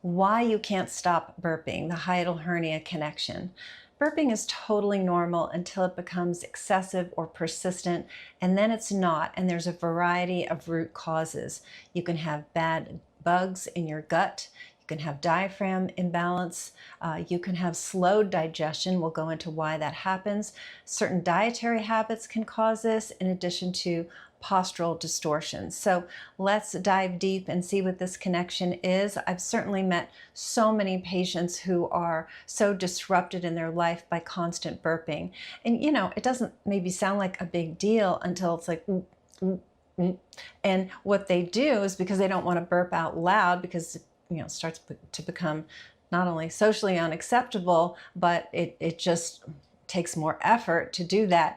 why you can't stop burping, the hiatal hernia connection. Burping is totally normal until it becomes excessive or persistent, and then it's not, and there's a variety of root causes. You can have bad bugs in your gut, you can have diaphragm imbalance, you can have slowed digestion. We'll go into why that happens. Certain dietary habits can cause this, in addition to postural distortions. So let's dive deep and see what this connection is. I've certainly met so many patients who are so disrupted in their life by constant burping. And you know, it doesn't maybe sound like a big deal until it's like, and what they do is, because they don't want to burp out loud, because it starts to become not only socially unacceptable, but it just takes more effort to do that.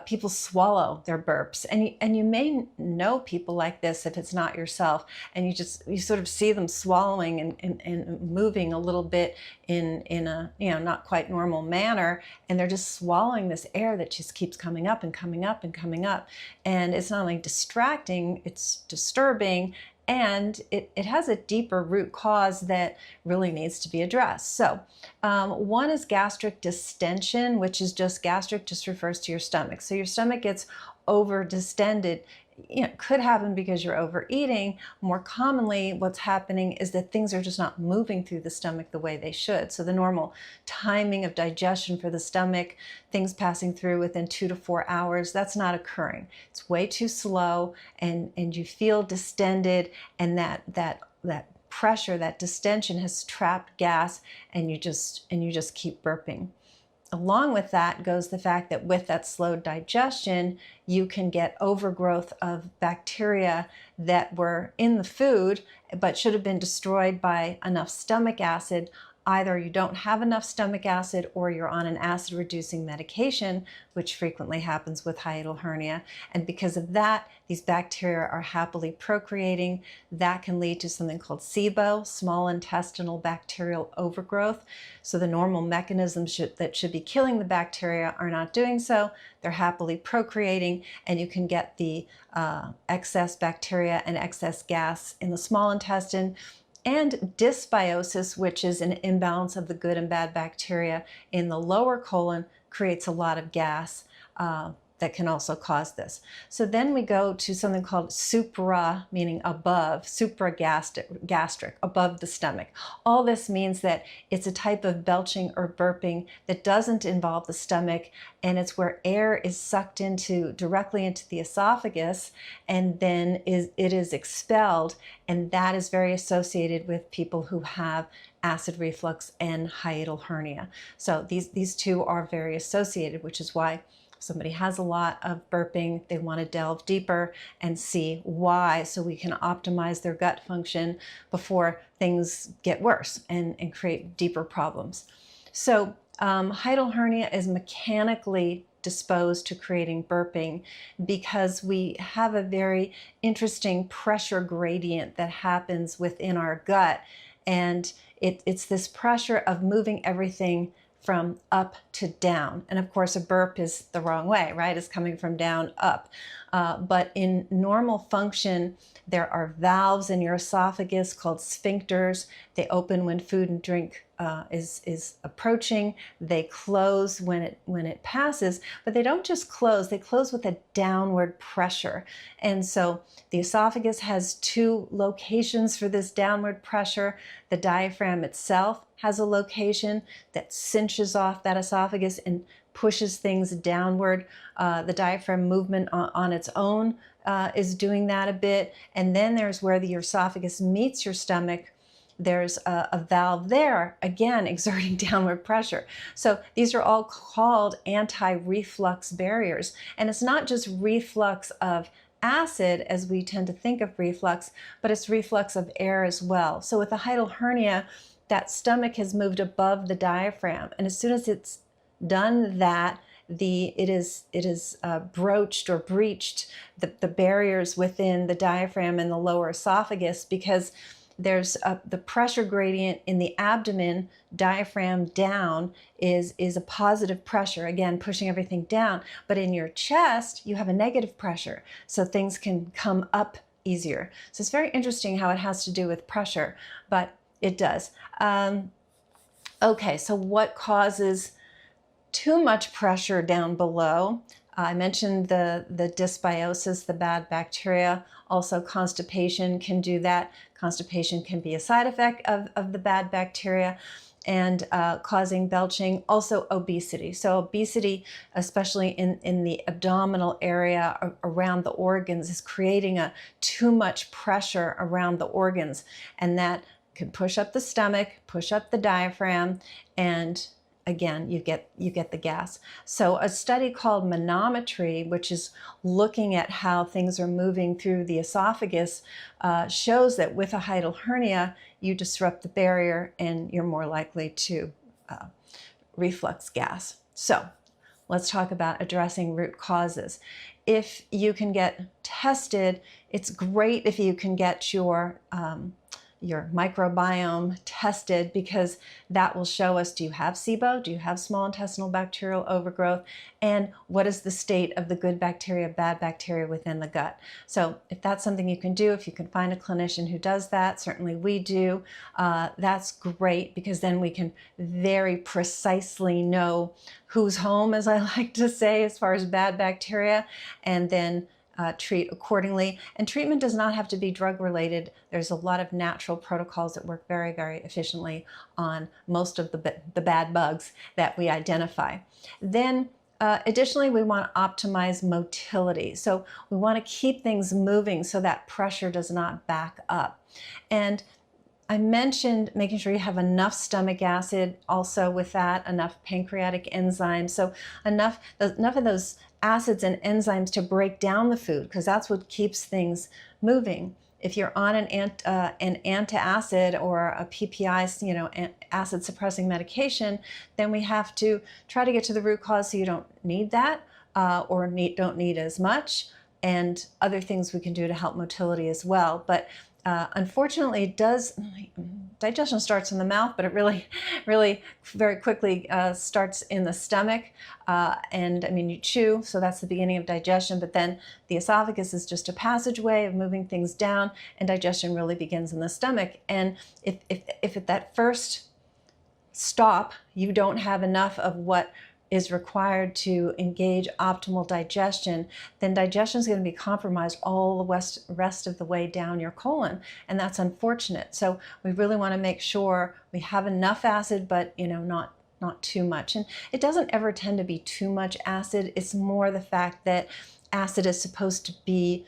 People swallow their burps, and you may know people like this if it's not yourself, and you sort of see them swallowing and moving a little bit in a not quite normal manner, and they're just swallowing this air that just keeps coming up and coming up and coming up, and it's not only distracting, it's disturbing. And it has a deeper root cause that really needs to be addressed. So one is gastric distention, which is gastric just refers to your stomach. So your stomach gets over distended. It could happen because you're overeating. More commonly, what's happening is that things are just not moving through the stomach the way they should. So the normal timing of digestion for the stomach, things passing through within 2 to 4 hours, that's not occurring. It's way too slow, and you feel distended, and that pressure, that distension has trapped gas, and you just keep burping. Along with that goes the fact that with that slowed digestion, you can get overgrowth of bacteria that were in the food but should have been destroyed by enough stomach acid. Either you don't have enough stomach acid, or you're on an acid-reducing medication, which frequently happens with hiatal hernia. And because of that, these bacteria are happily procreating. That can lead to something called SIBO, small intestinal bacterial overgrowth. So the normal mechanisms that should be killing the bacteria are not doing so. They're happily procreating, and you can get the excess bacteria and excess gas in the small intestine. And dysbiosis, which is an imbalance of the good and bad bacteria in the lower colon, creates a lot of gas that can also cause this. So then we go to something called supra, meaning above, supragastric, above the stomach. All this means that it's a type of belching or burping that doesn't involve the stomach, and it's where air is sucked directly into the esophagus, and then it is expelled, and that is very associated with people who have acid reflux and hiatal hernia. So these two are very associated, which is why somebody has a lot of burping, they want to delve deeper and see why, so we can optimize their gut function before things get worse and create deeper problems. So hiatal hernia is mechanically disposed to creating burping because we have a very interesting pressure gradient that happens within our gut, and it's this pressure of moving everything from up to down. And of course, a burp is the wrong way, right? It's coming from down up. But in normal function, there are valves in your esophagus called sphincters. They open when food and drink is approaching. They close when it passes, but they don't just close, they close with a downward pressure. And so the esophagus has 2 locations for this downward pressure. The diaphragm itself has a location that cinches off that esophagus and pushes things downward. The diaphragm movement on its own is doing that a bit. And then there's where the esophagus meets your stomach. There's a valve there, again, exerting downward pressure. So these are all called anti-reflux barriers. And it's not just reflux of acid, as we tend to think of reflux, but it's reflux of air as well. So with a hiatal hernia, that stomach has moved above the diaphragm. And as soon as it's done that, it is broached or breached the barriers within the diaphragm and the lower esophagus, because there's the pressure gradient in the abdomen, diaphragm down, is a positive pressure, again, pushing everything down. But in your chest, you have a negative pressure, so things can come up easier. So it's very interesting how it has to do with pressure. But it does. Okay, so what causes too much pressure down below? I mentioned the dysbiosis, the bad bacteria. Also, constipation can do that. Constipation can be a side effect of the bad bacteria and causing belching. Also, obesity. So obesity, especially in the abdominal area around the organs, is creating too much pressure around the organs, and that can push up the stomach, push up the diaphragm, and again, you get the gas. So a study called manometry, which is looking at how things are moving through the esophagus, shows that with a hiatal hernia, you disrupt the barrier and you're more likely to reflux gas. So let's talk about addressing root causes. If you can get tested, it's great if you can get your microbiome tested, because that will show us, do you have SIBO? Do you have small intestinal bacterial overgrowth? And what is the state of the good bacteria, bad bacteria within the gut? So if that's something you can do, if you can find a clinician who does that, certainly we do, that's great, because then we can very precisely know who's home, as I like to say, as far as bad bacteria, and then treat accordingly. And treatment does not have to be drug related. There's a lot of natural protocols that work very, very efficiently on most of the bad bugs that we identify. Then additionally, we want to optimize motility. So we want to keep things moving so that pressure does not back up. And I mentioned making sure you have enough stomach acid, also with that, enough pancreatic enzymes. So enough of those acids and enzymes to break down the food, because that's what keeps things moving. If you're on an antacid or a PPI, acid suppressing medication, then we have to try to get to the root cause so you don't need that or don't need as much, and other things we can do to help motility as well. But unfortunately, digestion starts in the mouth, but it really very quickly starts in the stomach. And I mean, you chew, so that's the beginning of digestion, but then the esophagus is just a passageway of moving things down, and digestion really begins in the stomach. And if at that first stop, you don't have enough of what is required to engage optimal digestion, then digestion is going to be compromised all the rest of the way down your colon, and that's unfortunate. So we really want to make sure we have enough acid, but not too much. And it doesn't ever tend to be too much acid. It's more the fact that acid is supposed to be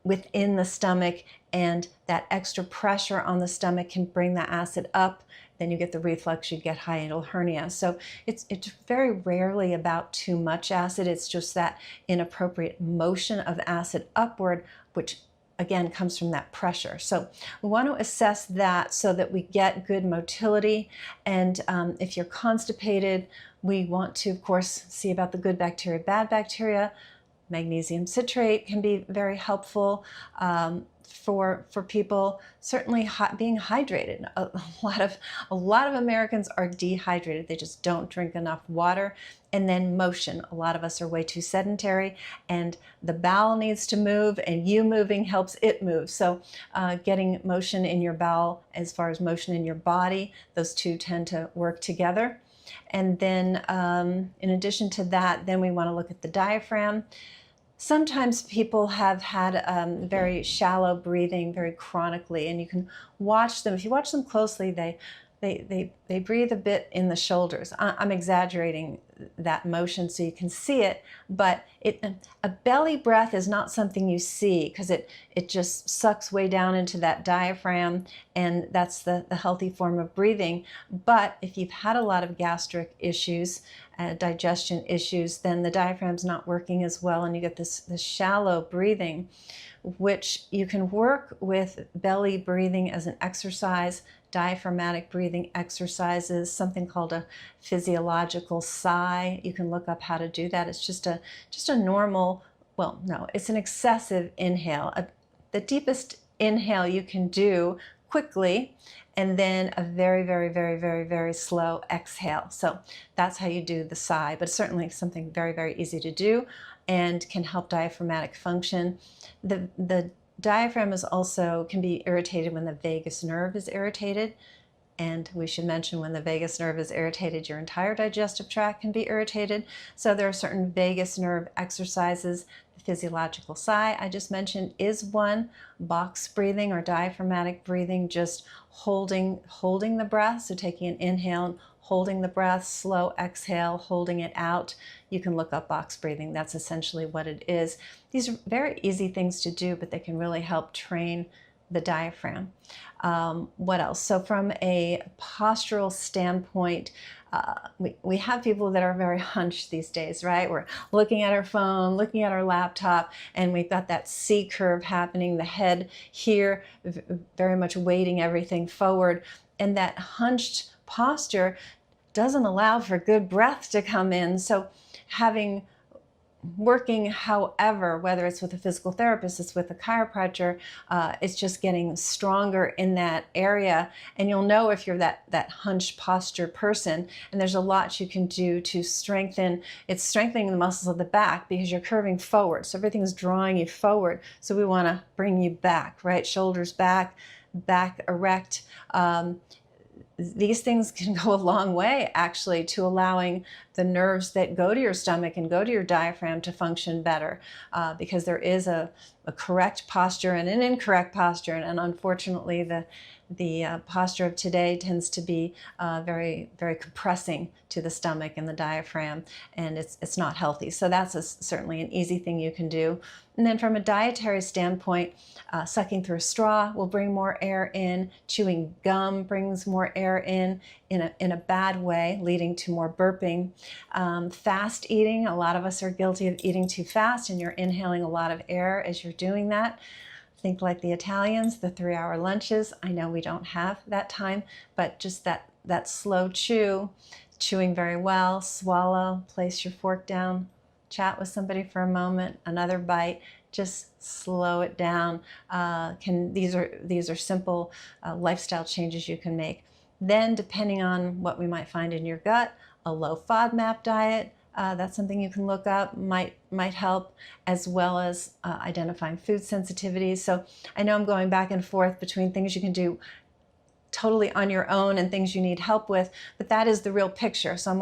within the stomach, and that extra pressure on the stomach can bring the acid up. Then you get the reflux, you get hiatal hernia. So it's very rarely about too much acid. It's just that inappropriate motion of acid upward, which again comes from that pressure. So we want to assess that so that we get good motility. And if you're constipated, we want to, of course, see about the good bacteria, bad bacteria. Magnesium citrate can be very helpful for people. Certainly being hydrated. A lot of Americans are dehydrated. They just don't drink enough water. And then motion. A lot of us are way too sedentary, and the bowel needs to move, and you moving helps it move. So getting motion in your bowel as far as motion in your body, those two tend to work together. And then in addition to that, then we want to look at the diaphragm. Sometimes people have had very shallow breathing very chronically, and you can watch them. If you watch them closely, they breathe a bit in the shoulders. I'm exaggerating that motion so you can see it, but a belly breath is not something you see, because it just sucks way down into that diaphragm, and that's the healthy form of breathing. But if you've had a lot of gastric issues, digestion issues, then the diaphragm's not working as well, and you get this shallow breathing, which you can work with belly breathing as an exercise, diaphragmatic breathing exercises, something called a physiological sigh. You can look up how to do that. It's just a normal, well, no, it's an excessive inhale, the deepest inhale you can do quickly, and then a very, very, very, very, very slow exhale. So that's how you do the sigh, but certainly something very, very easy to do and can help diaphragmatic function. The diaphragm can be irritated when the vagus nerve is irritated. And we should mention when the vagus nerve is irritated, your entire digestive tract can be irritated. So there are certain vagus nerve exercises. The physiological sigh I just mentioned is one. Box breathing or diaphragmatic breathing, just holding the breath. So taking an inhale, holding the breath, slow exhale, holding it out. You can look up box breathing. That's essentially what it is. These are very easy things to do, but they can really help train the diaphragm. What else? So from a postural standpoint, we have people that are very hunched these days, right? We're looking at our phone, looking at our laptop, and we've got that C curve happening, the head here very much weighting everything forward. And that hunched posture doesn't allow for good breath to come in. So working however, whether it's with a physical therapist, it's with a chiropractor, it's just getting stronger in that area. And you'll know if you're that hunched posture person. And there's a lot you can do to strengthening the muscles of the back because you're curving forward. So everything's drawing you forward. So we want to bring you back, right? Shoulders back, back erect. These things can go a long way, actually, to allowing the nerves that go to your stomach and go to your diaphragm to function better, because there is a correct posture and an incorrect posture, and unfortunately, the posture of today tends to be very, very compressing to the stomach and the diaphragm, and it's not healthy. So that's certainly an easy thing you can do. And then from a dietary standpoint, sucking through a straw will bring more air in. Chewing gum brings more air in a bad way, leading to more burping. Fast eating, a lot of us are guilty of eating too fast, and you're inhaling a lot of air as you're doing that. Think like the Italians, the 3-hour lunches. I know we don't have that time, but just that slow chewing very well, swallow, place your fork down, chat with somebody for a moment, another bite, just slow it down. These are simple lifestyle changes you can make. Then, depending on what we might find in your gut, a low FODMAP diet, that's something you can look up, might help, as well as identifying food sensitivities. So I know I'm going back and forth between things you can do totally on your own and things you need help with, but that is the real picture. So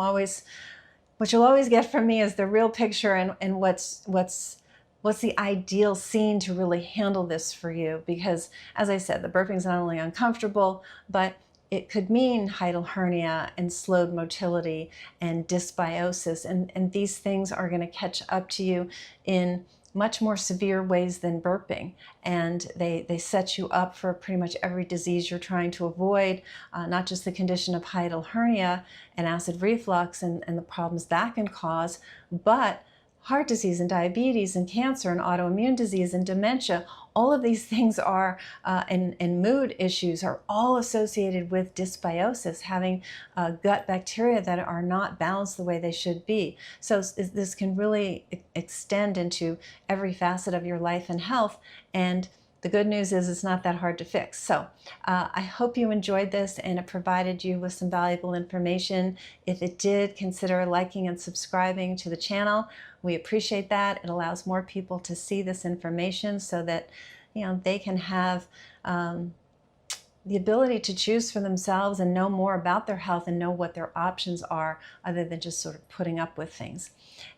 what you'll always get from me is the real picture and what's the ideal scene to really handle this for you. Because as I said, the burping is not only uncomfortable, but it could mean hiatal hernia and slowed motility and dysbiosis. And these things are going to catch up to you in much more severe ways than burping. And they set you up for pretty much every disease you're trying to avoid, not just the condition of hiatal hernia and acid reflux and the problems that can cause, but heart disease and diabetes and cancer and autoimmune disease and dementia. All of these things are, and mood issues are all associated with dysbiosis, having gut bacteria that are not balanced the way they should be. So this can really extend into every facet of your life and health. And the good news is it's not that hard to fix. So I hope you enjoyed this and it provided you with some valuable information. If it did, consider liking and subscribing to the channel. We appreciate that. It allows more people to see this information so that they can have the ability to choose for themselves and know more about their health and know what their options are other than just sort of putting up with things.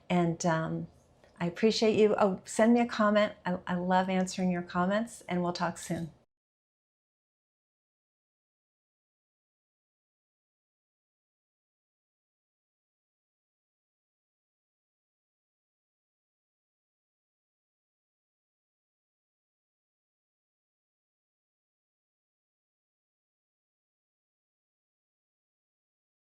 And I appreciate you. Oh, send me a comment. I love answering your comments, and we'll talk soon.